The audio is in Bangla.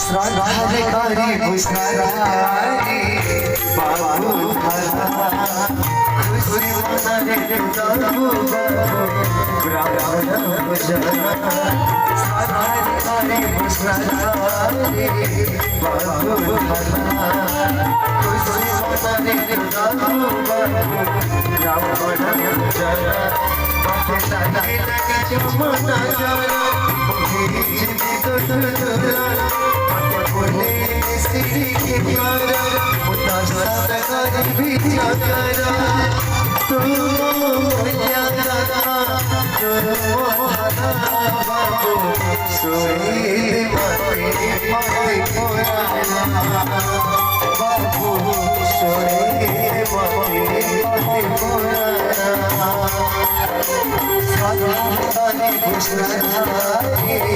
শ্রদ্ধারে করি পুষ্করারি বাবু ভালা খুশি মনে তবু ব্রাহ্মণ ভোজনা শ্রদ্ধারে করি পুষ্করারি বাবু ভালা খুশি মনে তবু ব্রাহ্মণ ভোজনা মাথে লাগে লাগে চুমনা জরা জীবি তোরা बोले श्री के प्यारा उदासा कर बिचारा तू यारा बाबू सोए मते मते पुराना बाबू सोए मते मते पुराना साधारण पुष्करारी